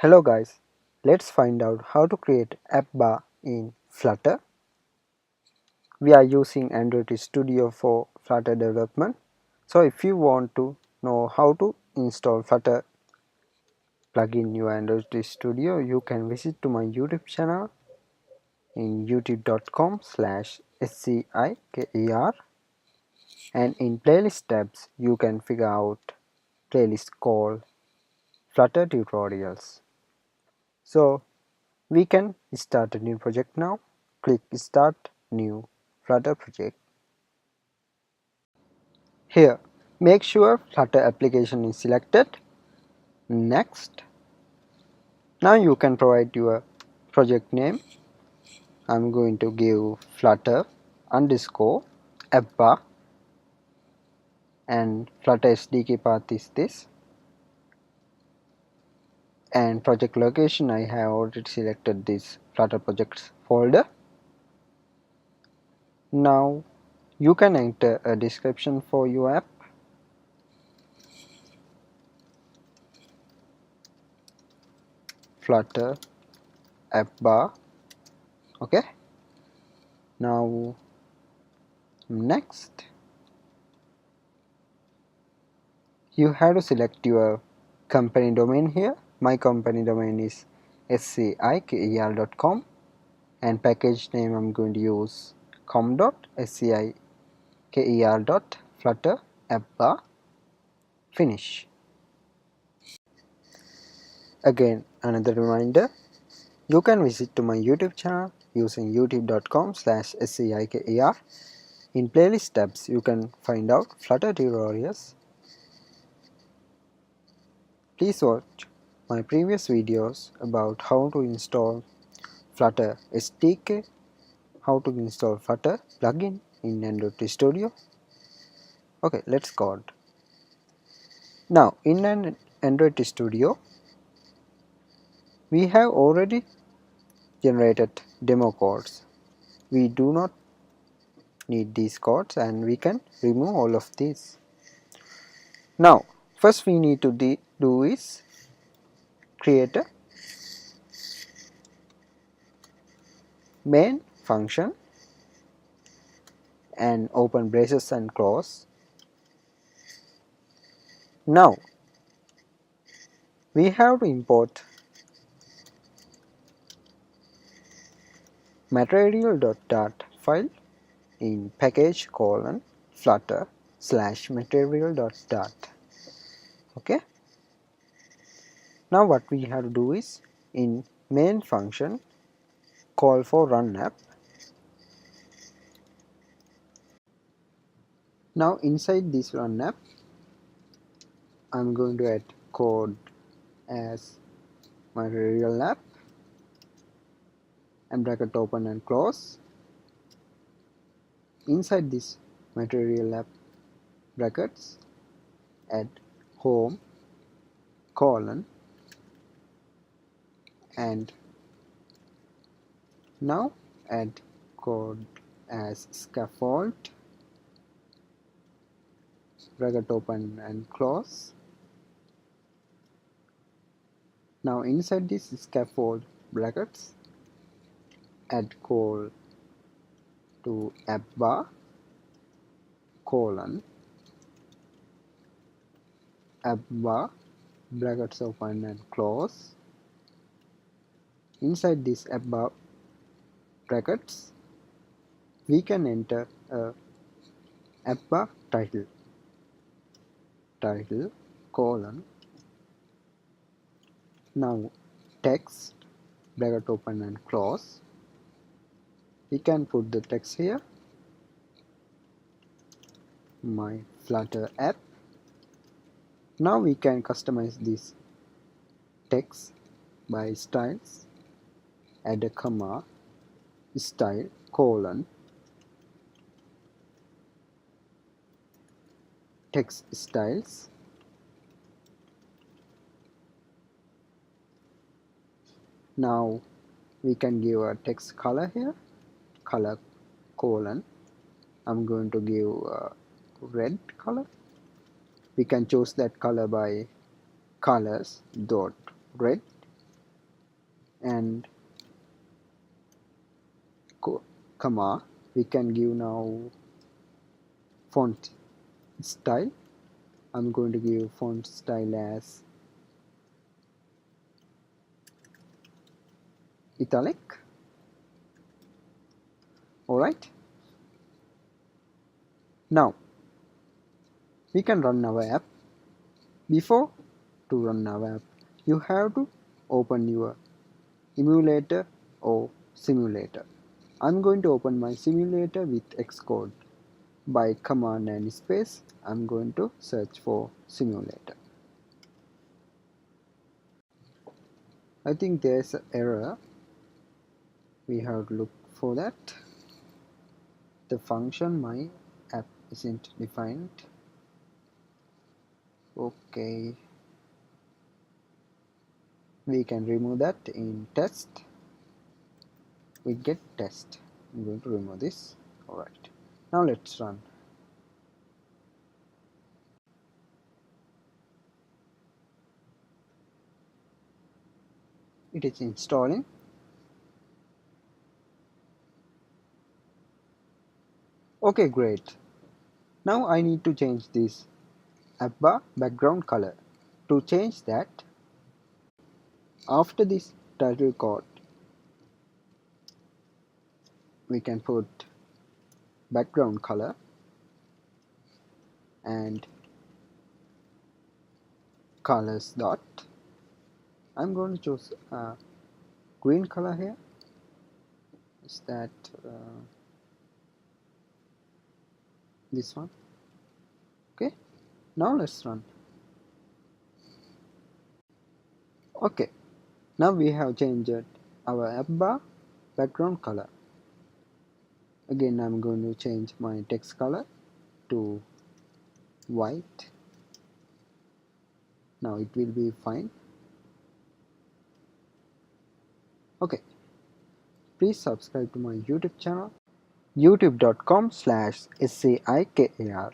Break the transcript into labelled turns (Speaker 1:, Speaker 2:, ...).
Speaker 1: Hello guys, let's find out how to create AppBar in Flutter. We are using Android Studio for Flutter development. So if you want to know how to install Flutter plugin in your Android Studio, you can visit to my YouTube channel in youtube.com/sciker, and in playlist tabs you can figure out playlist called Flutter tutorials. So we can start a new project now. Click Start New Flutter Project. Here, make sure Flutter application is selected. Next. Now you can provide your project name. I'm going to give Flutter underscore AppBar, and Flutter SDK path is this. And project location, I have already selected this Flutter projects folder. Now you can enter a description for your app. Flutter AppBar. Okay. Now next, you have to select your company domain here. My company domain is sciker.com, and package name I'm going to use com.sciker.flutter appbar. Finish. Again, another reminder, you can visit to my YouTube channel using youtube.com/sciker. In playlist tabs you can find out Flutter tutorials. Please watch my previous videos about how to install Flutter SDK, how to install Flutter plugin in Android Studio. Okay, let's code. Now in an Android Studio, we have already generated demo codes. We do not need these codes and we can remove all of these. Now first we need to do is create a main function and open braces and close. Now we have to import material.dart file in package:flutter/material.dart. Okay. Now what we have to do is in main function call for run app. Now inside this run app, I'm going to add code as material app and bracket open and close. Inside this material app brackets, add home colon, and now add code as scaffold, bracket open and close. Now inside this scaffold brackets, add call to AppBar colon AppBar, brackets open and close. Inside this AppBar brackets, we can enter a AppBar title colon, now text, bracket open and close. We can put the text here, my Flutter app. Now we can customize this text by styles, add a comma, style colon, text styles. Now we can give a text color here, color colon, I'm going to give a red color. We can choose that color by colors dot red. and comma. We can give now font style. I'm going to give font style as italic. Alright, now we can run our app. Before to run our app, you have to open your emulator or simulator. I'm going to open my simulator with Xcode. By command and space, I'm going to search for simulator. I think there's an error. We have to look for that. The function my app isn't defined. Okay, we can remove that in test. We get test. I'm going to remove this. Alright, now let's run. It is installing. Okay, great. Now I need to change this AppBar background color. To change that, after this title code, we can put background color and colors dot. I'm going to choose green color here. Is that this one? Okay, now let's run. Okay, now we have changed our AppBar background color. Again, I'm going to change my text color to white. Now it will be fine. Okay, please subscribe to my YouTube channel, youtube.com/SAIKAR.